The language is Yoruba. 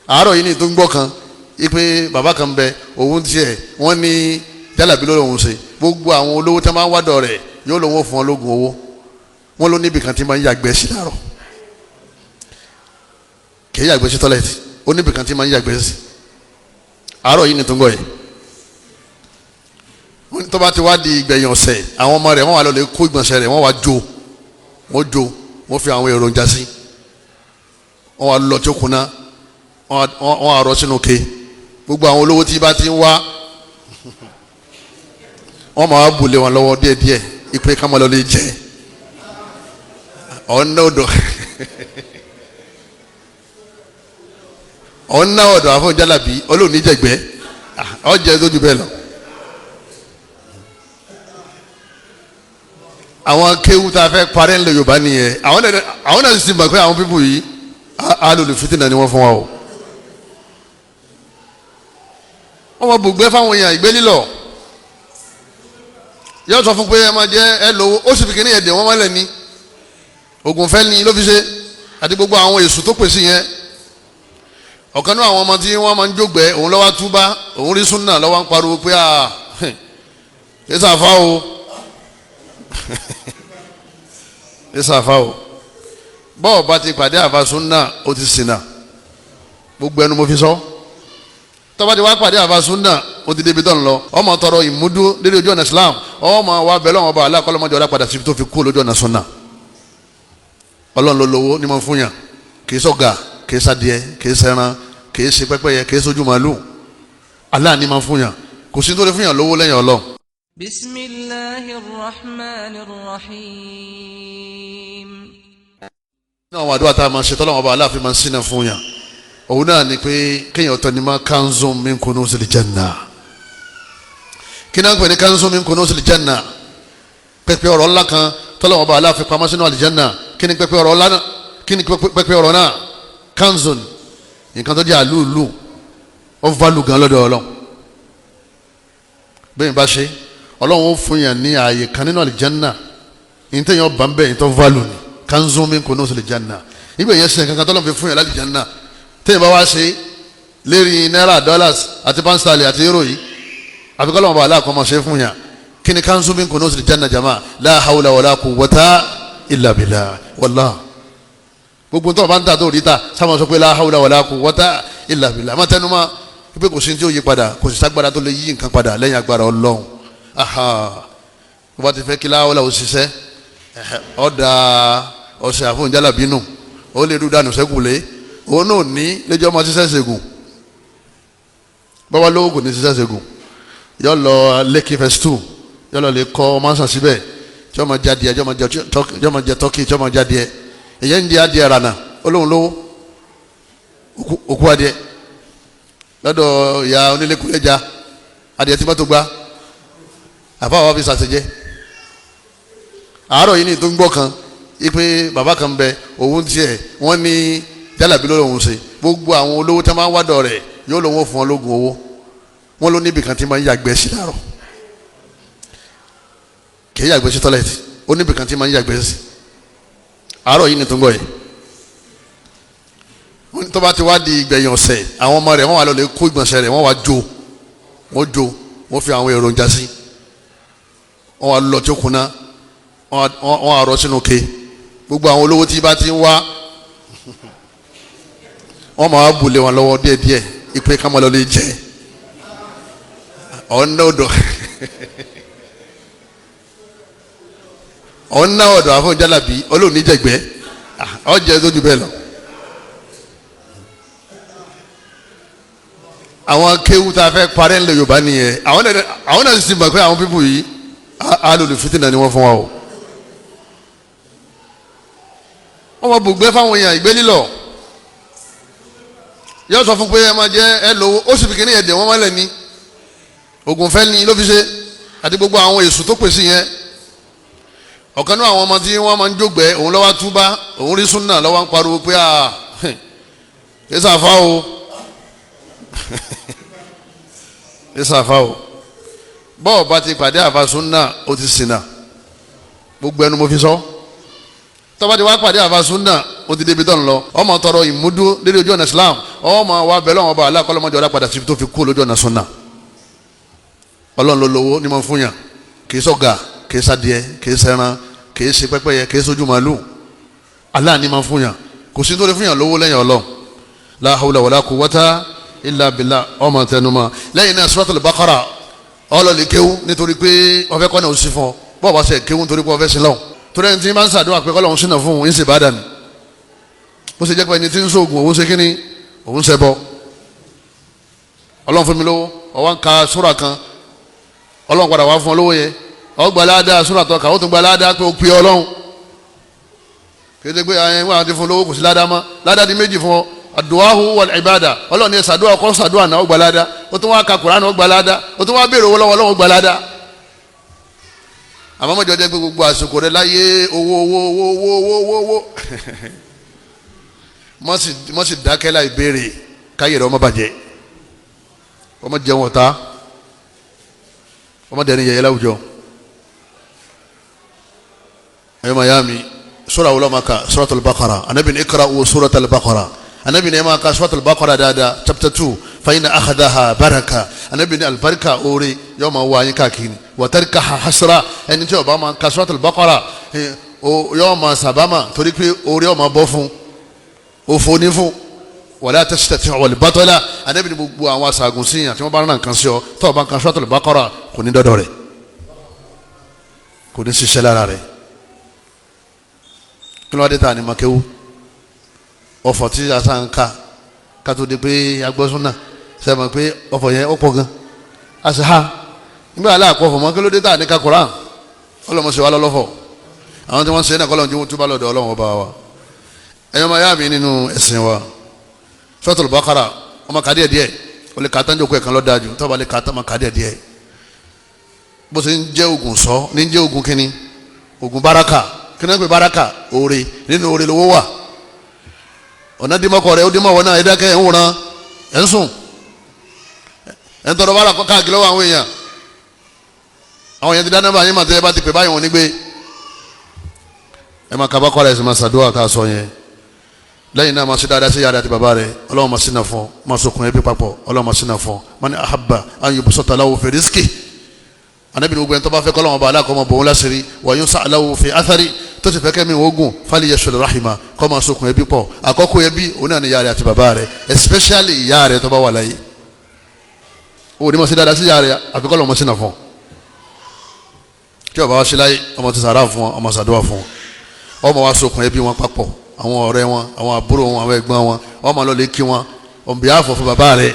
àárọ̀ yìí ni tó ń gbọ́ kan ipe bàbá kan bẹ òun tiẹ̀ wọ́n ní jálàbí ló lòun ṣe gbogbo àwọn olówó tí wọ́n máa ń wádọ̀ rẹ̀ yóò lòun fún ọ lóògùn owó wọ́n ló níbi kan tí máa ń yàgbẹ́ sí láàárọ̀ kì í yàgbẹ́ sí tọ́lẹ̀tì ó níbi kan tí máa ń yàgbẹ́ sí àárọ̀ yìí ni tó ń gbọ́ yìí tó bá ti wá di ìgbẹ̀yìn ọ̀sẹ̀ àwọn ọmọ rẹ̀ wọ́n wà lọ lè kó ìgbọ̀nsẹ̀ rẹ̀ wọ́n wá jó wọ́n fi àwọn èròjà sí wọ́n wá lọ tí ó kunná wọ́n wá rọ sínú ke gbogbo àwọn olówó tí bá ti ń wá wọ́n máa wá bùlé wọn lọ́wọ́ díẹ̀díẹ̀ ìpè ká máa lọ lè jẹ́ ọ̀nà ọ̀dọ̀ àfọ̀n jálàbí olóòní jẹ̀gbẹ́ ọ̀jẹ̀ lójú bẹ́ẹ̀ lọ. àwọn kéwú tá a fẹ́ parẹ́ ńlẹ̀ Yorùbá nìyẹn àwọn náà sì mọ̀ pé àwọn pípù yìí alòlù fitinà ni wọ́n fún wa o. wọ́n mọ bùgbẹ́ fáwọn èèyàn ìgbé lílọ̀ yóò sọ fún pé ẹ máa jẹ́ ẹ lówó ó sì fi kíní ẹ̀dẹ̀ wọ́n mọ́lẹ̀ ní oògùn fẹ́ ni ló fi ṣe àti gbogbo àwọn èṣù tó pèsè yẹn ọ̀kan náà àwọn ọmọ tí wọ́n máa ń jógbẹ́ òun lọ́wọ́ túbá òun rí súnà lọ́wọ́ ń pariwo pé kí sàfà o kí sàfà o bọ́ọ̀ bá ti pàdé àfa súnà ó ti ṣìnà gbogbo ẹnu mo fi sọ tọ́ba ti wá pàdé àfa súnà ó ti débi tó ń lọ ọmọ tọrọ ìmúdú lédè ojú ọ̀nà Islam ọmọ wa bẹ̀rẹ̀ ọmọ ọba aláàkọ́lọ́mọdé ọlá padà síbi tó fi kú lójú ọ̀nà súnà ọlọ́run ló lówó ní mo fún yàn kì í sọ̀gà kì í sadìẹ kì í sẹran kì í ṣe pẹ́pẹ́yẹ kì í sojú màálù Allah ní mo fún yàn kò sí tó lè fún yàn lówó lẹ́yìn Ọlọ́run. Bismillahir Rahmanir Rahim. ní àwọn àdúrà tá a máa ṣe tọ́lọ́wọ́n ọba aláàfin máa ń sínà fún yàn òun náà ni pé kéèyàn tọ́ ni máa kanzun min kunuzil janna kí náà ń pè ní kanzun min kunuzil janna pẹpẹ ọ̀rọ̀ ńlá kan tọ́lọ́wọ́n ọba aláàfin pamọ́ sínú àlìjánná kí ni pẹpẹ ọ̀rọ̀ ńlá kí ni pẹpẹ ọ̀rọ̀ náà kanzun nǹkan tó jẹ́ àlúùlù ó válù gan lọ́dọ̀ Ọlọ́run bẹ́ẹ̀ bá ṣe Ọlọ́run ó fún yàn ní ààyè kan nínú àlìjánná yìí tẹ̀yàn bá ń bẹ̀ yìí tó válù ni kanzun min kunuzil janna ìgbà yẹn sẹ́yìn kankan tọ́lọ́run fi fún yàn lálìjánná tẹ́yìn bá wá ṣe lérí náírà dollars àti pánstálì àti euro yìí àfikọ́ lọ́wọ́ bá aláàkọ́ máa ṣe fún yàn kí ni kanzun min kunuzil janna jama la hawla wala quwwata illa billah wallah gbogbo tó o bá ń ta tó rí ta sáwọn sọ pé la hawla wala quwwata illa billah má tẹnu ma pé kò sí tí ó yí padà kò sí sagbára tó lè yí nǹkan padà lẹ́yìn agbára Ọlọ́run bó bá ti fẹ́ kí láwọ́lá ò ṣiṣẹ́ ọ̀dà ọ̀sẹ̀ àfọ̀n jálàbí nù ó lè dúdú dànù sẹ́kùlé òun náà ní lẹ́jọ́ ọmọ ṣiṣẹ́ ṣègùn bọ́wá lówó kò ní ṣiṣẹ́ ṣègùn yọ lọ lẹ́kì fẹ́s 2 yọ lọ lè kọ́ ọmọ sàn síbẹ̀ tí ọmọ jáde tí ọmọ jẹ tọ́kì tí ọmọ jáde èyẹ ń di adìẹ rànà olóhùn lówó òkú adìẹ lọ́dọ̀ ìyá onílékulẹ́já adìẹ tí mọ́tò gbá àfáwọn fi ṣàṣejẹ àárọ̀ yìí ni tó ń gbọ́ kan ipe bàbá kan bẹ òun tiẹ̀ wọ́n ní jálàbí ló lòun ṣe gbogbo àwọn olówó tí wọ́n máa ń wádọ̀ rẹ̀ yóò lòun fún ọ lóògùn owó wọ́n ló níbi kan tí máa ń yàgbẹ́ sí láàárọ̀ kì í yàgbẹ́ sí tọ́lẹ̀tì ó níbi kan tí máa ń yàgbẹ́ sí àárọ̀ yìí ni tó ń gbọ́ yìí tó bá ti wá di ìgbẹ̀yìn ọ̀sẹ̀ àwọn ọmọ rẹ̀ wọ́n wà lọ lè kó ìgbọ̀nsẹ̀ rẹ̀ wọ́n wá jó wọ́n fi àwọn èròjà sí wọ́n wá lọ tí ó kunná wọ́n wá rọ sínú ke gbogbo àwọn olówó tí bá ti ń wá wọ́n máa wá bùlé wọn lọ́wọ́ díẹ̀díẹ̀ ìpè ká máa lọ lè jẹ́ ọ̀nà ọ̀dọ̀ àfọ̀n jálàbí olóòní jẹ̀gbẹ́ ọ̀jẹ̀ lójú bẹ́ẹ̀ lọ. àwọn kéwú tá a fẹ́ parẹ́ ńlẹ̀ Yorùbá nìyẹn àwọn náà sì mọ̀ pé àwọn pípù yìí alòlù fitinà ni wọ́n fún wa o. wọ́n mọ bùgbẹ́ fáwọn èèyàn ìgbé lílọ̀ yóò sọ fún pé ẹ máa jẹ́ ẹ lówó ó sì fi kíní ẹ̀dẹ̀ wọ́n mọ́lẹ̀ ní oògùn fẹ́ ni ló fi ṣe àti gbogbo àwọn èṣù tó pèsè yẹn ọ̀kan náà àwọn ọmọ tí wọ́n máa ń jógbẹ́ òun lọ́wọ́ túbá òun rí súnà lọ́wọ́ ń pariwo pé kí sàfà o ìsàfà o bọ́ọ̀ bá ti pàdé àfa súnà ó ti ṣìnà gbogbo ẹnu mo fi sọ tọ́ba ti wá pàdé àfa súnà ó ti débi tán lọ ọmọ tọrọ ìmúdú lérí ojú ọ̀nà Islam ọmọ wa bẹ̀ lọ́wọ́ ọba aláàkọ́lọ́mọdé ọlá padà sí tó fi kú lójú ọ̀nà sunna ọlọ́run ló lówó ní mọ̀ fún yàn kì í sọ̀gà kì í sadìẹ kì í sẹran kì í ṣe pẹ́pẹ́yẹ kì í sojú màálù Allah ní mọ̀ fún yàn kò sí tó lè fún yàn lówó lẹ́yìn Ọlọ́run la hawla wala quwwata illa billah ọmọ tẹnumọ́ lẹ́yìn náà Suratul Baqara ọlọ́ọ̀lì kéwú nítorí pé ọfẹ́ kọ́nà ó sì fún ọ bọ́ọ̀ bá ṣe kéwú nítorí pé ọfẹ́ sí lọ́wọ́ torí ẹni tí ń bá ń ṣàdúrà pé kọ́lọ́hún sínú fún òun ń ṣe bá dànù bó ṣe jẹ́ pé ẹni tí ń sóògùn òun ṣe kíni òun ṣe bọ́ Ọlọ́run fún mi lówó ọwọ́ ń ka súrà kan Ọlọ́run padà wá fún ọ lówó yẹ ọ gba ládàá súrà tó kà ó tún gba ládàá pé ó pe Ọlọ́run kéde pé ẹ̀yìn wọn àti fún lówó kò sí ládàá mọ́ ládàá di méjì fún ọ àdùáhù wal ìbádà Ọlọ́run ní ṣàdúrà kọ́ ṣàdúrà náà ó gba ládàá ó tún wá ka Kùránì ó gba ládàá ó tún wá béèrè owó lọ́wọ́ Ọlọ́run ó gba ládàá àmọ́ mọ́jọ jẹ́ pé gbogbo àsìkò rẹ láyé owó mọ́ sì dákẹ́ láì béèrè káyè rẹ ọmọ bàjẹ́ ọmọ jẹun ọ̀tá ọmọ dẹni yẹyẹ láwùjọ ẹ̀yọ́ mayami sura wula maka Suratul Baqara anabi ni ikra wo Suratul Baqara anabi ni ma ka Suratul Baqara dada chapter 2 fa inna akhadaha baraka anabi ni albarka ore yóò máa wá yín káàkiri wa tarkaha hasra ẹni tí ó bá máa ka Suratul Baqara yóò máa sábàmà torí pé ore yóò máa bọ́ fún òfò ní fún wala tastati'u wal batala anabi ni gbogbo àwọn asagun sí àti wọ́n bá rán kan sí ọ tó bá ka Suratul Baqara kò ní dọ́dọ̀ rẹ̀ kò ní ṣiṣẹ́ lára rẹ̀ kí ló wá dé ta ni makewu ọ̀fọ̀ tí a sàn ká kátó di pé agbọ́sùnà sẹ́mi pé ọ̀fọ̀ yẹn ó pọ̀ gan a sì ha nígbà aláàpọ̀ ọ̀fọ̀ mọ́ kí ló dé ta ni ka Koran ọlọ́mọṣẹ́ wa lọ́lọ́fọ̀ àwọn tí wọ́n ṣe náà kọ́lọ́n tí wọ́n túbọ̀ lọ́dọ̀ Ọlọ́run ọba wa ẹ̀yọ́ máa yá mi nínú ẹ̀sìn wa Suratul Baqara ọmọ kàdíẹ̀ díẹ̀ o lè kàtà njoko ẹ̀kan lọ́dájú tó bá lè kàtà máa kàdíẹ̀ díẹ̀ bó ṣe ń jẹ́ ogun sọ ní jẹ́ ogun kínní ogun baraka kí náà ń pè baraka oore nínú oore lówó wà ọ̀nà dìmọ́kọ̀ rẹ̀ ó dìmọ́ wọn náà ẹ̀dákẹ́ ẹ̀ ń wòran ẹ̀ ń sùn ẹ̀ ń tọrọ bára káàkiri lọ́wọ́ àwọn èèyàn ti dáná báyìí màtẹ́ ẹ bá ti pè báyìí wọn nígbé ẹ máa kaba kọ́ra ẹ̀ sì máa ṣàdúrà ká sọ yẹn lẹ́yìn náà máa ṣe dáadáa sí yàrá àti bàbá rẹ̀ Ọlọ́run máa ṣínà fún máa sokùn ẹbí papọ̀ Ọlọ́run máa ṣínà fún man ahabba an yubsata lahu fi rizqi anabi gbogbo ẹni tó bá fẹ́ kọ́lọ́wọ́n bá aláàkọ́ máa bọ̀ wọn láṣìírí wa yunsa lahu fi athari tó ti fẹ́ kẹ́mi ogun fali yashul rahima kọ́ máa sokùn ẹbí pọ̀ àkọ́kọ́ ẹbí òun náà ni yàrá àti bàbá rẹ̀ especially ìyá rẹ̀ tó bá wà láyé o ní máa ṣe dáadáa sí yàrá àfi kọ́lọ́wọ́n máa ṣínà fún kí ọba wa ṣe láyé ọmọ ti sàrà fún wọn ọmọ sàdúrà fún wọn ọmọ wa sokùn ẹbí wọn papọ̀ àwọn ọ̀rẹ́ wọn àwọn àbúrò wọn àwọn ẹ̀gbọ́n wọn ọmọ lọ lè kí wọn on behalf of bàbá rẹ̀